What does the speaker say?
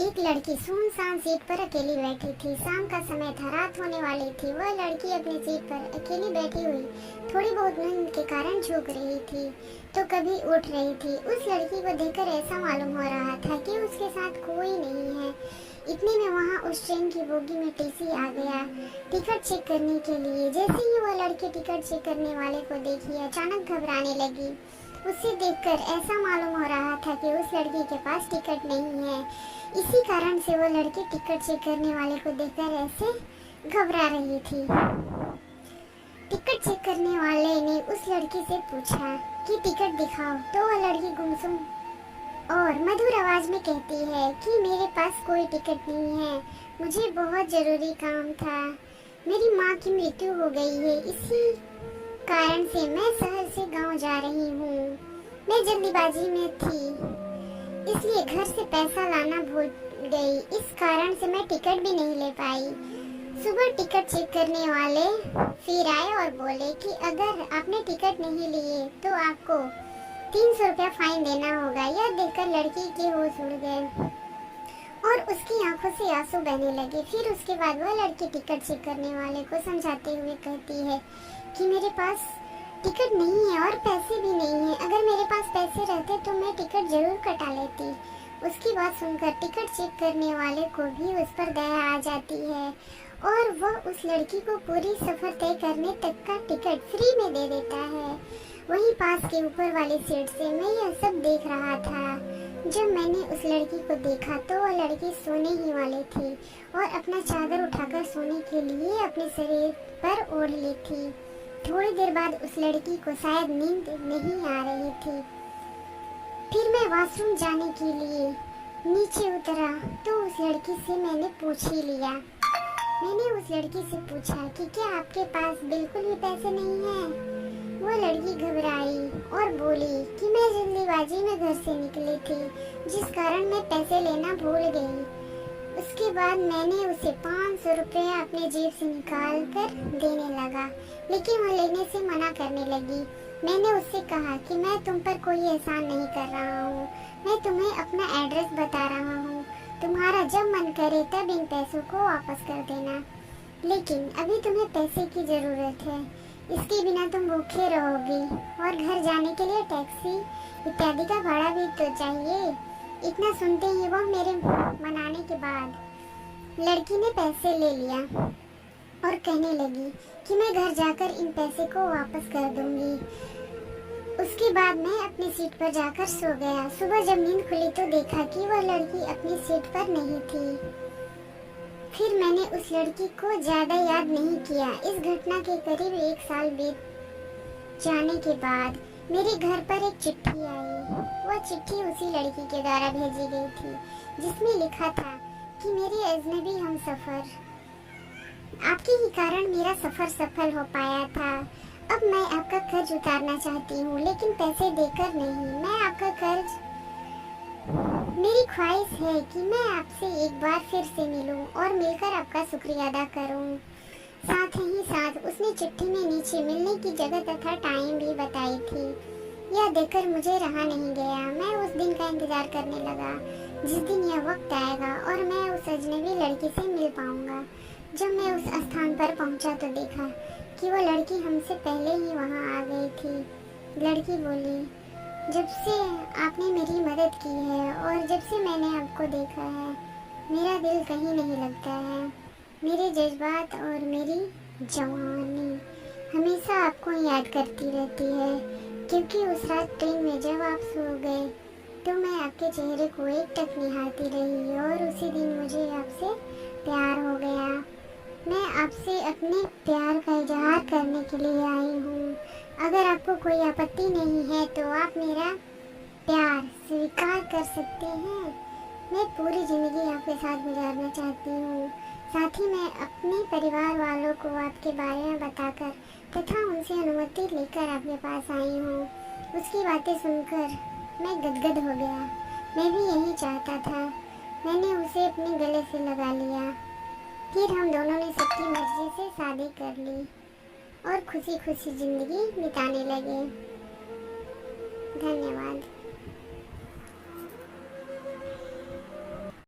एक लड़की सुनसान सीट पर अकेली बैठी थी। शाम का समय था, रात होने वाली थी। वह लड़की अपनी सीट पर अकेली बैठी हुई थोड़ी बहुत नींद के कारण झुक रही थी तो कभी उठ रही थी। उस लड़की को देखकर ऐसा मालूम हो रहा था कि उसके साथ कोई नहीं है। इतने में वहाँ उस ट्रेन की बोगी में टीसी आ गया टिकट चेक करने के लिए। जैसे ही वह लड़की टिकट चेक करने वाले को देखी, अचानक घबराने लगी। उसे देखकर ऐसा मालूम हो रहा था कि उस लड़की के पास टिकट नहीं है। इसी कारण से वो लड़की टिकट चेक करने वाले को देखकर ऐसे घबरा रही थी। टिकट चेक करने वाले ने उस लड़की से पूछा कि टिकट दिखाओ, तो वह लड़की गुमसुम और मधुर आवाज में कहती है कि मेरे पास कोई टिकट नहीं है, मुझे बहुत जरूरी काम था। मेरी माँ की मृत्यु हो गई है, इसी कारण से मैं शहर से गांव जा रही हूँ। मैं जल्दीबाजी में थी, इसलिए घर से पैसा लाना भूल गई। इस कारण से मैं टिकट भी नहीं ले पाई। सुबह टिकट चेक करने वाले फिर आए और बोले कि अगर आपने टिकट नहीं लिए तो आपको 300 रुपया फाइन देना होगा। यह देखकर लड़की के होश उड़ गए और उसकी आंखों से आंसू बहने लगे। फिर उसके बाद वह लड़की टिकट चेक करने वाले को समझाते हुए कहती है कि मेरे पास टिकट नहीं है और पैसे भी नहीं है। अगर मेरे पास पैसे रहते तो मैं टिकट जरूर कटा लेती। उसकी बात सुनकर टिकट चेक करने वाले को भी उस पर दया आ जाती है और वह उस लड़की को पूरी सफर तय करने तक का टिकट फ्री में दे देता है। वहीं पास के ऊपर वाली सीट से मैं यह सब देख रहा था। जब मैंने उस लड़की को देखा तो वह लड़की सोने ही वाली थी और अपना चादर उठाकर सोने के लिए अपने शरीर पर ओढ़ ली थी। थोड़ी देर बाद उस लड़की को शायद नींद नहीं आ रही थी। फिर मैं वॉशरूम जाने के लिए नीचे उतरा तो उस लड़की से मैंने पूछ ही लिया। मैंने उस लड़की से पूछा कि क्या आपके पास बिल्कुल भी पैसे नहीं हैं? वो लड़की घबराई और बोली कि मैं जल्दीबाजी में घर से निकली थी, जिस कारण मैं पैसे लेना भूल गई। उसके बाद मैंने उसे 500 रुपये अपने जेब से निकाल कर देने लगा, लेकिन वह लेने से मना करने लगी। मैंने उससे कहा कि मैं तुम पर कोई एहसान नहीं कर रहा हूँ, मैं तुम्हें अपना एड्रेस बता रहा हूँ। तुम्हारा जब मन करे तब इन पैसों को वापस कर देना, लेकिन अभी तुम्हें पैसे की ज़रूरत है। इसके बिना तुम भूखे रहोगी और घर जाने के लिए टैक्सी इत्यादि का भाड़ा भी तो चाहिए। इतना सुनते ही वह मेरे मनाने के बाद लड़की ने पैसे ले लिया और कहने लगी कि मैं घर जाकर इन पैसे को वापस कर दूंगी। उसके बाद मैं अपनी सीट पर जाकर सो गया। सुबह जब नींद खुली तो देखा कि वह लड़की अपनी सीट पर नहीं थी। फिर मैंने उस लड़की को ज्यादा याद नहीं किया। इस घटना के करीब 1 साल बीत जाने के बाद मेरे घर पर एक चिट्ठी आई। वह चिट्ठी उसी लड़की के द्वारा भेजी गई थी, जिसमें लिखा था कि मेरे अजनबी हमसफर, आपके ही कारण मेरा सफर सफल हो पाया था। अब मैं आपका कर्ज उतारना चाहती हूँ, लेकिन पैसे देकर नहीं। मैं आपका कर्ज, मेरी ख्वाहिश है कि मैं आपसे एक बार फिर से मिलूं और मिलकर आपका शुक्रिया अदा करूं। साथ ही साथ उसने चिट्ठी में नीचे मिलने की जगह तथा टाइम भी बताई थी। यह देखकर मुझे रहा नहीं गया। मैं उस दिन का इंतजार करने लगा जिस दिन यह वक्त आएगा और मैं उस अजनबी लड़की से मिल पाऊंगा। जब मैं उस स्थान पर पहुंचा तो देखा कि वह लड़की हमसे पहले ही वहां आ गई थी। लड़की बोली, जब से आपने मेरी मदद की है और जब से मैंने आपको देखा है, मेरा दिल कहीं नहीं लगता है। मेरे जज्बात और मेरी जवानी हमेशा आपको याद करती रहती है, क्योंकि उस रात ट्रेन में जब आप सो गए तो मैं आपके चेहरे को एकटक निहारती रही और उसी दिन मुझे आपसे प्यार हो गया। मैं आपसे अपने प्यार का इजहार करने के लिए आई हूँ। अगर आपको कोई आपत्ति नहीं है तो आप मेरा प्यार स्वीकार कर सकते हैं। मैं पूरी जिंदगी आपके साथ गुजारना चाहती हूँ। साथ ही मैं अपने परिवार वालों को आपके बारे में बताकर तथा उनसे अनुमति लेकर आपके पास आई हूँ। उसकी बातें सुनकर मैं गदगद हो गया। मैं भी यही चाहता था। मैंने उसे अपने गले से लगा लिया। फिर हम दोनों ने सबकी मर्जी से शादी कर ली और खुशी खुशी जिंदगी बिताने लगे। धन्यवाद।